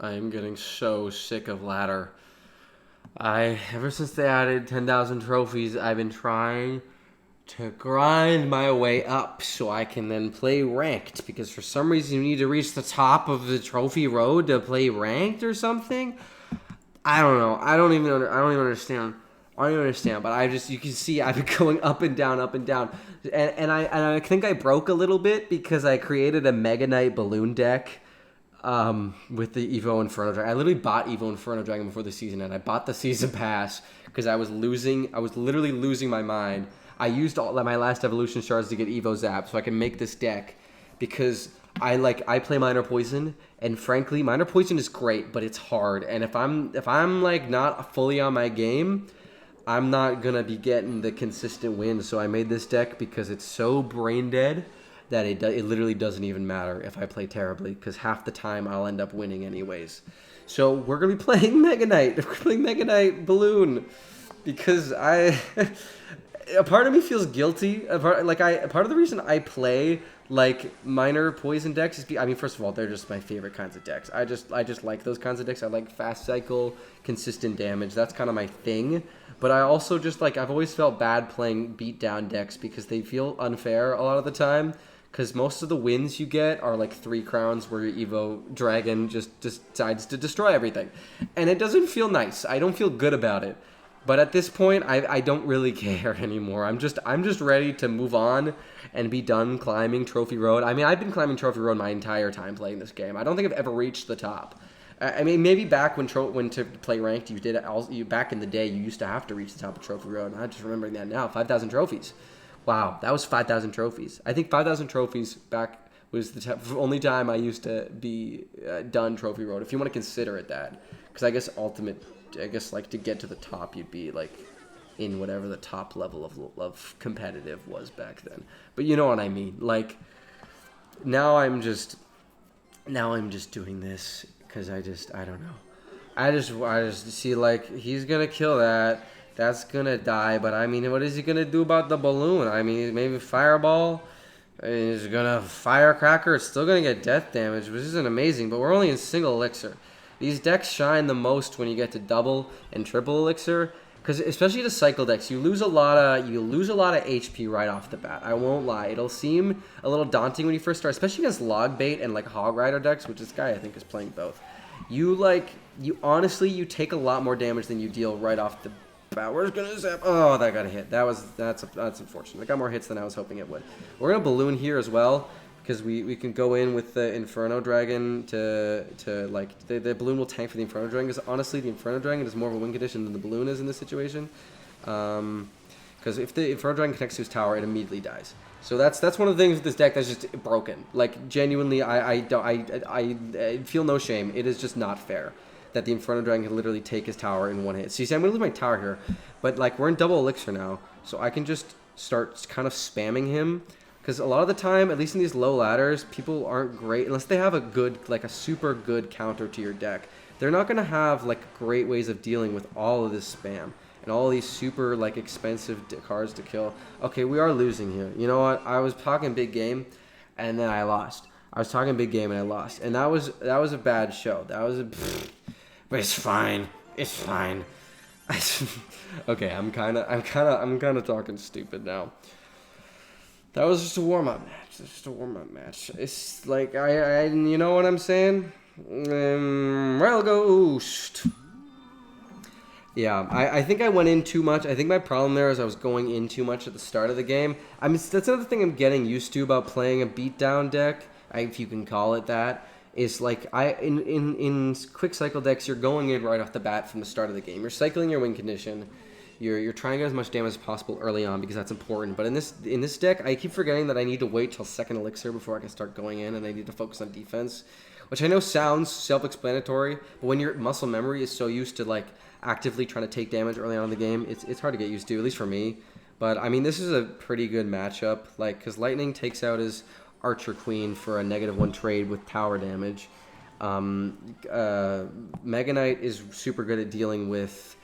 I am getting so sick of ladder. Ever since they added 10,000 trophies, I've been trying to grind my way up so I can then play ranked. Because for some reason you need to reach the top of the trophy road to play ranked or something. I don't know. I don't even understand. I don't even understand. But I just you can see I've been going up and down, up and down, and I think I broke a little bit because I created a Mega Knight balloon deck. With the Evo Inferno Dragon. I literally bought Evo Inferno Dragon before the season, and I bought the season pass because I was losing. I was literally losing my mind. I used all my last evolution shards to get Evo Zap so I can make this deck because I play Minor Poison, and frankly, Minor Poison is great, but it's hard. And if I'm like not fully on my game, I'm not gonna be getting the consistent wins. So I made this deck because it's so brain dead that it literally doesn't even matter if I play terribly because half the time I'll end up winning anyways. So we're gonna be playing Mega Knight. We're playing Mega Knight Balloon because a part of me feels guilty. Part of the reason I play like minor poison decks is I mean, first of all, they're just my favorite kinds of decks. I just like those kinds of decks. I like fast cycle, consistent damage. That's kind of my thing. But I also just like I've always felt bad playing beatdown decks because they feel unfair a lot of the time. Because most of the wins you get are like 3 crowns where your Evo Dragon just decides to destroy everything. And it doesn't feel nice. I don't feel good about it. But at this point, I don't really care anymore. I'm just ready to move on and be done climbing Trophy Road. I mean, I've been climbing Trophy Road my entire time playing this game. I don't think I've ever reached the top. I mean, maybe back when to play ranked, you did you back in the day. You used to have to reach the top of Trophy Road. And I'm just remembering that now. 5,000 trophies. Wow, that was 5,000 trophies. I think 5,000 trophies back was the only time I used to be done Trophy Road. If you want to consider it that, because I guess like to get to the top, you'd be like in whatever the top level of competitive was back then. But you know what I mean. Like now I'm just doing this because I don't know. I just see like he's gonna kill that. That's gonna die. But I mean, what is he gonna do about the balloon? I mean, maybe fireball. He's gonna firecracker. It's still gonna get death damage, which isn't amazing. But we're only in single elixir. These decks shine the most when you get to double and triple elixir, because especially the cycle decks, you lose a lot of HP right off the bat. I won't lie; it'll seem a little daunting when you first start, especially against log bait and like hog rider decks, which this guy I think is playing both. You honestly you take a lot more damage than you deal right off the bat. We're just gonna zap. Oh, that got a hit. That's unfortunate. I got more hits than I was hoping it would. We're gonna balloon here as well because we can go in with the Inferno Dragon to like the balloon will tank for the Inferno Dragon because honestly the Inferno Dragon is more of a win condition than the balloon is in this situation. Because if the Inferno Dragon connects to his tower, it immediately dies. So that's one of the things with this deck that's just broken. Like genuinely, I feel no shame. It is just not fair that the Inferno Dragon can literally take his tower in one hit. So you see, I'm gonna lose my tower here, but like we're in double elixir now, so I can just start kind of spamming him. Because a lot of the time, at least in these low ladders, people aren't great unless they have a super good counter to your deck. They're not gonna have like great ways of dealing with all of this spam and all these super like expensive cards to kill. Okay, we are losing here. You know what? I was talking big game, and then I lost. I was talking big game and I lost, and that was a bad show. That was a. But it's fine. It's fine. Okay, I'm kind of talking stupid now. That was just a warm up match. Just a warm up match. It's like you know what I'm saying? Rail Ghost. Yeah, I think I went in too much. I think my problem there is I was going in too much at the start of the game. I mean, that's another thing I'm getting used to about playing a beatdown deck, if you can call it that. Is like in quick cycle decks, you're going in right off the bat from the start of the game. You're cycling your win condition. You're trying to get as much damage as possible early on because that's important. But in this deck, I keep forgetting that I need to wait till second elixir before I can start going in, and I need to focus on defense, which I know sounds self-explanatory. But when your muscle memory is so used to like actively trying to take damage early on in the game, it's hard to get used to, at least for me. But I mean, this is a pretty good matchup, like because Lightning takes out his Archer Queen for a -1 trade with tower damage. Mega Knight is super good at dealing with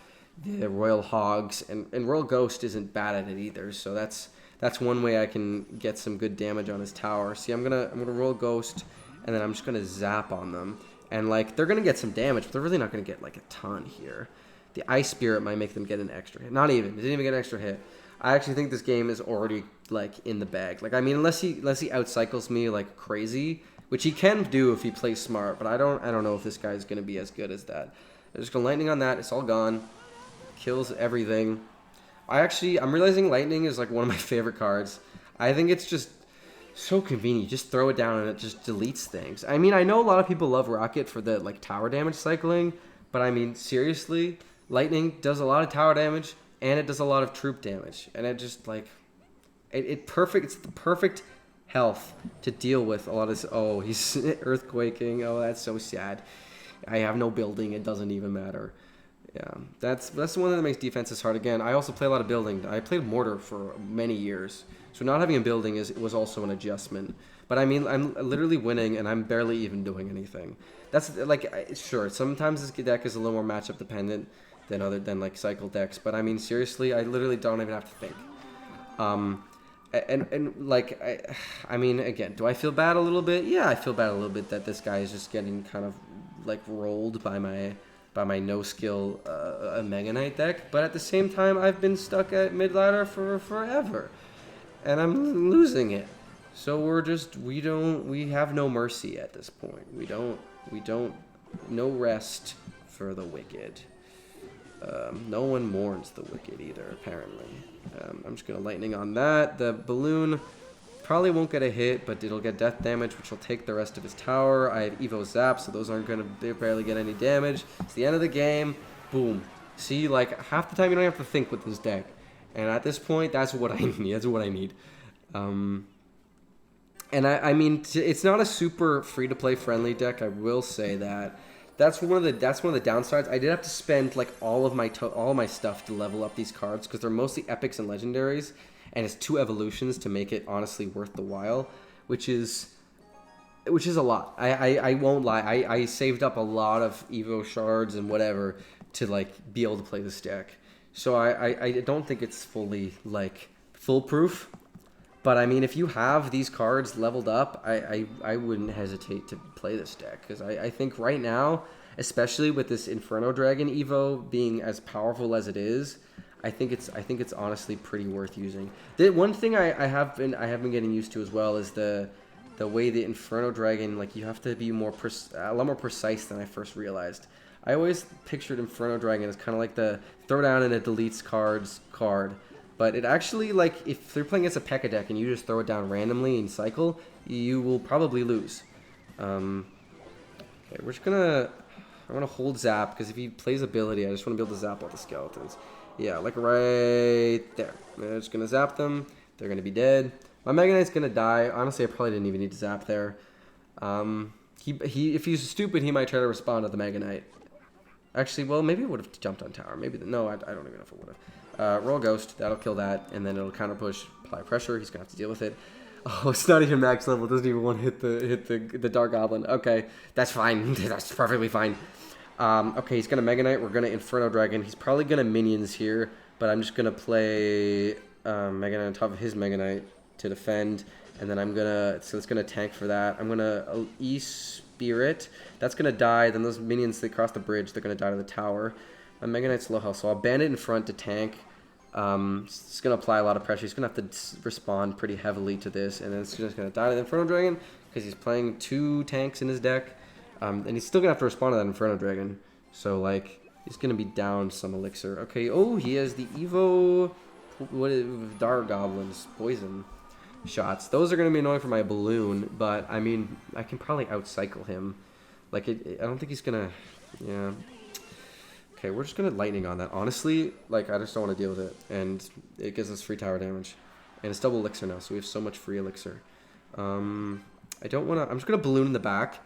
the Royal Hogs, and Royal Ghost isn't bad at it either. So that's one way I can get some good damage on his tower. See, I'm gonna Royal Ghost, and then I'm just gonna zap on them. And, like, they're going to get some damage, but they're really not going to get, like, a ton here. The Ice Spirit might make them get an extra hit. Not even. They didn't even get an extra hit. I actually think this game is already, like, in the bag. Like, I mean, unless he outcycles me like crazy, which he can do if he plays smart, but I don't know if this guy's going to be as good as that. I'm just going to Lightning on that. It's all gone. Kills everything. I'm realizing Lightning is, like, one of my favorite cards. I think it's just so convenient. You just throw it down and it just deletes things. I mean, I know a lot of people love Rocket for the, like, tower damage cycling, but I mean, seriously, Lightning does a lot of tower damage and it does a lot of troop damage, and it just, like, it's the perfect health to deal with a lot of this. Oh, he's earthquaking. Oh, that's so sad. I have no building. It doesn't even matter. Yeah, that's the one that makes defenses hard. Again, I also play a lot of building. I played mortar for many years, so not having a building was also an adjustment. But I mean, I'm literally winning, and I'm barely even doing anything. That's, like, sure, sometimes this deck is a little more matchup dependent than like cycle decks. But I mean, seriously, I literally don't even have to think. And like, I mean, again, do I feel bad a little bit? Yeah, I feel bad a little bit that this guy is just getting kind of, like, rolled by my no skill Mega Knight deck. But at the same time, I've been stuck at mid ladder for forever, and I'm losing it. So we have no mercy at this point. We don't no rest for the wicked. No one mourns the wicked either, apparently. I'm just going to Lightning on that. The balloon probably won't get a hit, but it'll get death damage, which will take the rest of his tower. I have Evo Zap, so those aren't going to barely get any damage. It's the end of the game. Boom. See, like, half the time you don't have to think with this deck. And at this point, that's what I need. That's what I need. And I mean, it's not a super free-to-play friendly deck, I will say that. That's one of the downsides. I did have to spend, like, all of my stuff to level up these cards because they're mostly epics and legendaries, and it's 2 evolutions to make it honestly worth the while, which is a lot. I won't lie. I saved up a lot of Evo shards and whatever to, like, be able to play this deck. So I don't think it's fully, like, foolproof. But I mean, if you have these cards leveled up, I wouldn't hesitate to play this deck, because I think right now, especially with this Inferno Dragon Evo being as powerful as it is, I think it's honestly pretty worth using. The one thing I have been getting used to as well is the way the Inferno Dragon, like, you have to be a lot more precise than I first realized. I always pictured Inferno Dragon as kind of like the throw down and it deletes card. But it actually, like, if they're playing against a P.E.K.K.A deck and you just throw it down randomly in cycle, you will probably lose. Okay, we're just gonna... I want to hold Zap, because if he plays ability, I just want to be able to zap all the skeletons. Yeah, like right there. I'm just gonna zap them. They're gonna be dead. My Mega Knight's gonna die. Honestly, I probably didn't even need to zap there. If he's stupid, he might try to respond to the Mega Knight. Actually, well, maybe it would have jumped on tower. Maybe no, I don't even know if it would have. Roll Ghost, that'll kill that, and then it'll counter push, apply pressure. He's gonna have to deal with it. Oh, it's not even max level. It doesn't even want to hit the Dark Goblin. Okay, that's fine. That's perfectly fine. Okay, he's gonna Mega Knight. We're gonna Inferno Dragon. He's probably gonna minions here, but I'm just gonna play Mega Knight on top of his Mega Knight to defend, and then so it's gonna tank for that. I'm gonna E-Spirit. That's gonna die. Then those minions that cross the bridge, they're gonna die to the tower. My Mega Knight's low health, so I'll Bandit in front to tank. It's going to apply a lot of pressure. He's going to have to respond pretty heavily to this, and then it's just going to die to the Inferno Dragon because he's playing 2 tanks in his deck. And he's still going to have to respond to that Inferno Dragon. So, like, he's going to be down some elixir. Okay, oh, he has the Evo... Dark Goblins, poison shots. Those are going to be annoying for my balloon, but, I mean, I can probably outcycle him. Like, I don't think he's going to... Yeah... Okay, we're just going to Lightning on that. Honestly, like, I just don't want to deal with it. And it gives us free tower damage. And it's double elixir now, so we have so much free elixir. I don't want to... I'm just going to Balloon in the back.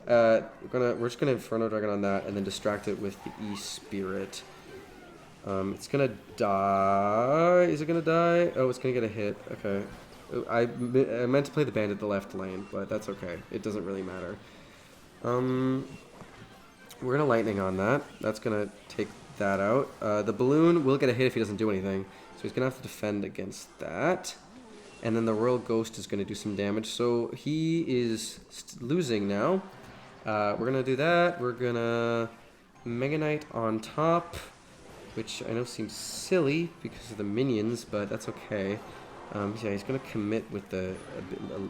We're just going to Inferno Dragon on that, and then distract it with the E-Spirit. It's going to die. Is it going to die? Oh, it's going to get a hit. Okay. I meant to play the Bandit the left lane, but that's okay. It doesn't really matter. We're going to Lightning on that. That's going to take that out. The Balloon will get a hit if he doesn't do anything. So he's going to have to defend against that. And then the Royal Ghost is going to do some damage. So he is losing now. We're going to do that. We're going to Mega Knight on top, which I know seems silly because of the minions, but that's okay. Yeah, he's going to commit with the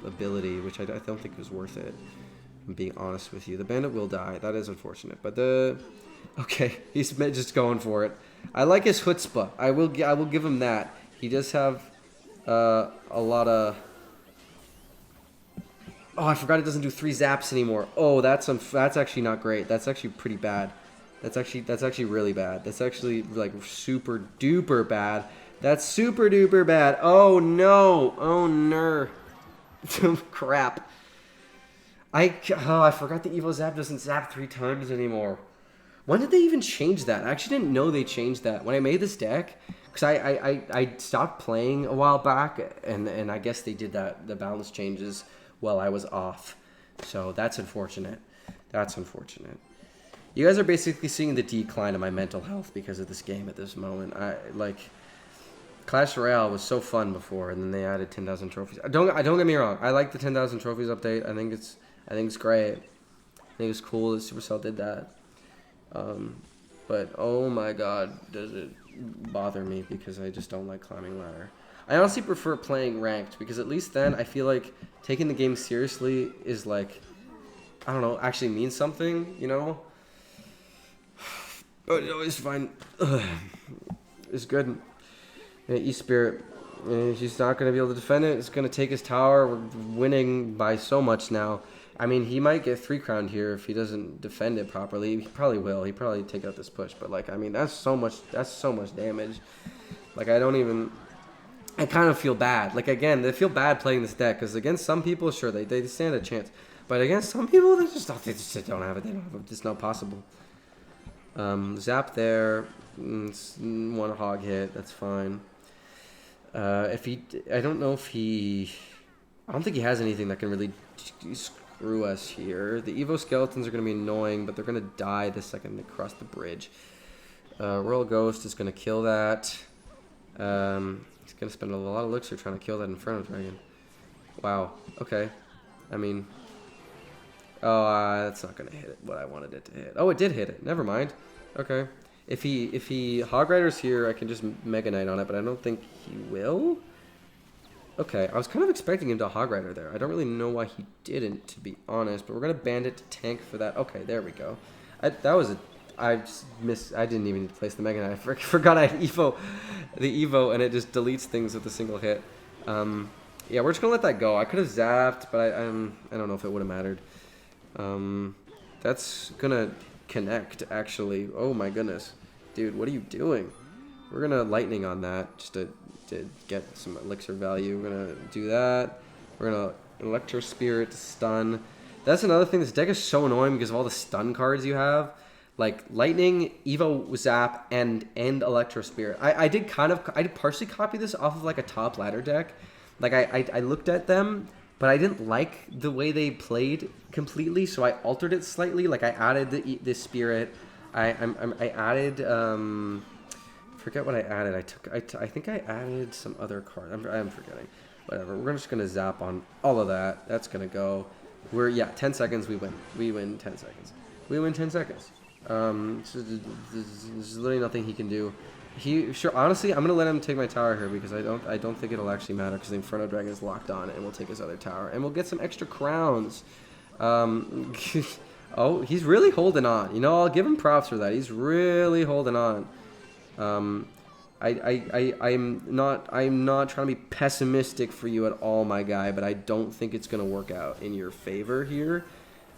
ability, which I don't think was worth it. I'm being honest with you. The bandit will die. That is unfortunate. But okay, he's just going for it. I like his chutzpah. I will give him that. He does have a lot of... Oh, I forgot it doesn't do 3 zaps anymore. Oh, that's actually not great. That's actually pretty bad. That's actually really bad. That's actually like super duper bad. That's super duper bad. Oh no. Oh no. Crap. I forgot the Evo Zap doesn't zap 3 times anymore. When did they even change that? I actually didn't know they changed that. When I made this deck, because I stopped playing a while back, and I guess they did the balance changes while I was off. So that's unfortunate. That's unfortunate. You guys are basically seeing the decline of my mental health because of this game at this moment. Clash Royale was so fun before, and then they added 10,000 trophies. Don't get me wrong. I like the 10,000 trophies update. I think it's great. I think it's cool that Supercell did that. But oh my god, does it bother me because I just don't like climbing ladder. I honestly prefer playing ranked because at least then I feel like taking the game seriously is like, I don't know, actually means something, you know? But it's fine. It's good. Yeah, E-Spirit, he's not going to be able to defend it. It's going to take his tower. We're winning by so much now. I mean, he might get 3 crowned here if he doesn't defend it properly. He probably will. He probably take out this push. But like, I mean, that's so much damage. Like, I kind of feel bad. Like, again, they feel bad playing this deck because against some people, sure, they stand a chance. But against some people, they just don't have it. They don't have it. It's not possible. Zap there. It's 1 hog hit. That's fine. I don't think he has anything that can really screw us here. The Evo skeletons are going to be annoying, but they're going to die the second they cross the bridge. Royal Ghost is going to kill that. He's going to spend a lot of elixir trying to kill that Inferno Dragon. Wow. Okay. I mean... Oh, that's not going to hit it what I wanted it to hit. Oh, it did hit it. Never mind. Okay. If he Hog Rider's here, I can just Mega Knight on it, but I don't think he will. Okay, I was kind of expecting him to Hog Rider there. I don't really know why he didn't, to be honest, but we're going to Bandit to tank for that. Okay, there we go. I didn't even place the Mega Knight. I forgot I had the Evo, and it just deletes things with a single hit. Yeah, we're just going to let that go. I could have zapped, but I don't know if it would have mattered. That's gonna connect, actually. Oh my goodness. Dude, what are you doing? We're gonna lightning on that just to get some elixir value. We're gonna do that. We're gonna Electro Spirit to stun. That's another thing. This deck is so annoying because of all the stun cards you have. Like Lightning, Evo Zap, and Electro Spirit. I did partially copy this off of like a top ladder deck. Like I looked at them, but I didn't like the way they played completely, so I altered it slightly. Like I added the Spirit. I added forget what I added. I think I added some other card. I'm forgetting. Whatever. We're just gonna zap on all of that. That's gonna go. 10 seconds. We win. We win 10 seconds. We win 10 seconds. There's literally nothing he can do. Honestly, I'm gonna let him take my tower here because I don't think it'll actually matter because the Inferno Dragon is locked on and we'll take his other tower and we'll get some extra crowns. Oh, he's really holding on. You know, I'll give him props for that. He's really holding on. I'm not trying to be pessimistic for you at all, my guy, but I don't think it's gonna work out in your favor here.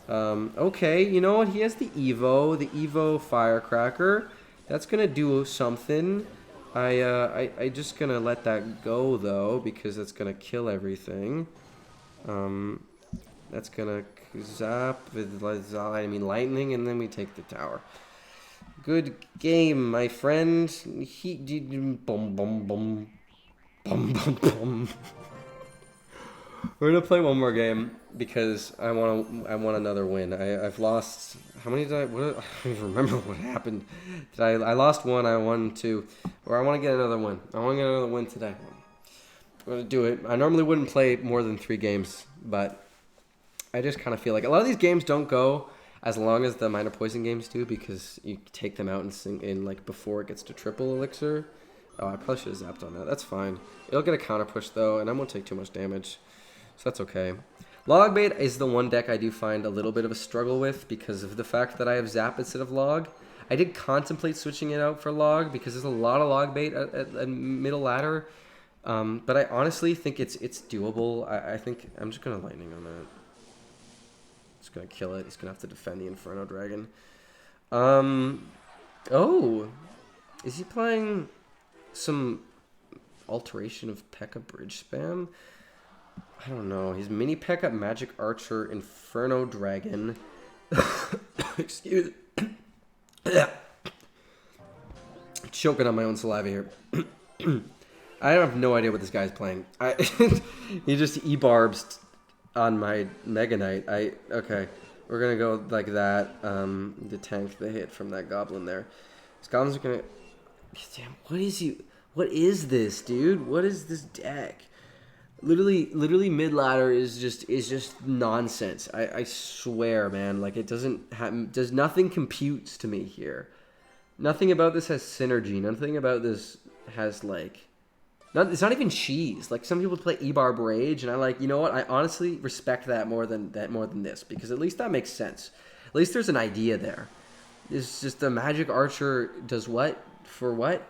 Okay, you know what? He has the Evo Firecracker. That's gonna do something. I just gonna let that go though because that's gonna kill everything. That's gonna zap with lightning, and then we take the tower. Good game, my friend. Boom, boom, boom, boom, boom, boom. We're gonna play one more game because I want another win. I've lost. How many did I? I don't even remember what happened. I lost one. I won two, or I want to get another win. I want to get another win today. I'm gonna do it. I normally wouldn't play more than 3 games, but I just kind of feel like a lot of these games don't go as long as the minor poison games do, because you take them out and sing in like before it gets to triple elixir. Oh, I probably should have zapped on that. That's fine. It'll get a counter push though, and I won't take too much damage, so that's okay. Log bait is the one deck I do find a little bit of a struggle with because of the fact that I have zap instead of log. I did contemplate switching it out for log because there's a lot of log bait at middle ladder, but I honestly think it's doable. I think I'm just gonna lightning on that. Just gonna kill it. He's gonna have to defend the Inferno Dragon. Oh, is he playing some alteration of P.E.K.K.A. bridge spam? I don't know. He's mini P.E.K.K.A. Magic Archer Inferno Dragon. Excuse me. Choking on my own saliva here. I have no idea what this guy's playing. He just e-barbs on my Mega Knight. Okay. We're gonna go like that. The tank the hit from that goblin there. This goblin's gonna. Damn, what is this, dude? What is this deck? Literally mid ladder is just nonsense. I swear, man. Like it does nothing computes to me here. Nothing about this has synergy. Nothing about this has like. It's not even cheese. Like some people play E-Barb Rage, and I like, you know what? I honestly respect that more than this, because at least that makes sense. At least there's an idea there. It's just the Magic Archer does what for what?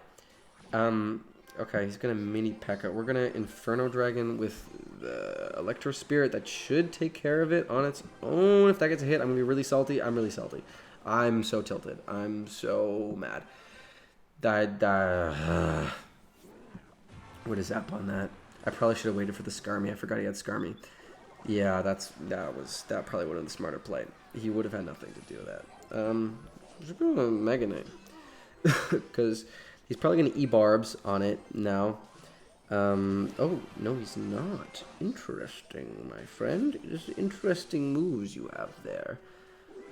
Okay, he's gonna mini P.E.K.K.A. We're gonna Inferno Dragon with the Electro Spirit. That should take care of it on its own. If that gets a hit, I'm gonna be really salty. I'm really salty. I'm so tilted. I'm so mad. What is up on that? I probably should have waited for the Skarmy. I forgot he had Skarmy. Yeah, that probably would have been the smarter play. He would have had nothing to do with that. Just go to Mega Knight. Because he's probably going to E-Barbs on it now. Oh, no, he's not. Interesting, my friend. Just interesting moves you have there.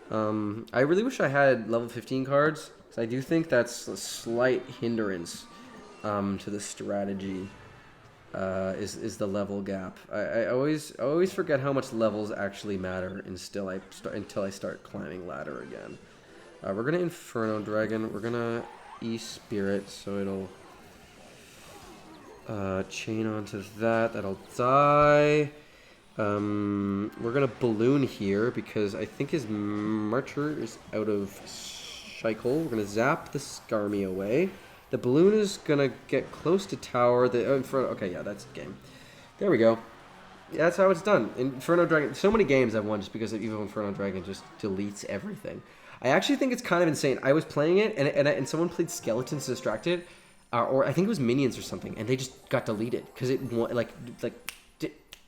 I really wish I had level 15 cards, because I do think that's a slight hindrance to the strategy. Is the level gap. I always forget how much levels actually matter until I start climbing ladder again. We're gonna Inferno Dragon. We're gonna E-Spirit, so it'll chain onto that. That'll die. We're gonna balloon here because I think his Marcher is out of cycle. We're gonna zap the Skarmy away. The balloon is gonna get close to tower. The Inferno. Okay, yeah, that's the game. There we go. Yeah, that's how it's done. Inferno Dragon. So many games I've won just because of Evo Inferno Dragon just deletes everything. I actually think it's kind of insane. I was playing it and someone played Skeletons Distracted, or I think it was Minions or something, and they just got deleted because it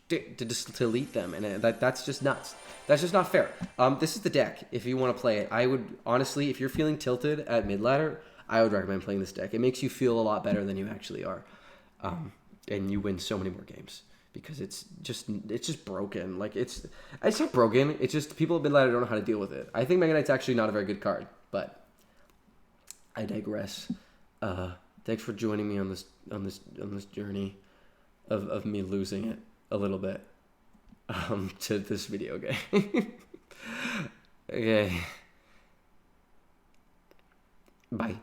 to just delete them, and that's just nuts. That's just not fair. This is the deck. If you want to play it, I would honestly, if you're feeling tilted at mid ladder, I would recommend playing this deck. It makes you feel a lot better than you actually are, and you win so many more games because it's just broken. Like it's not broken. It's just people at mid ladder don't know how to deal with it. I think Mega Knight's actually not a very good card, but I digress. Thanks for joining me on this journey of me losing it a little bit to this video game. Okay. Bye.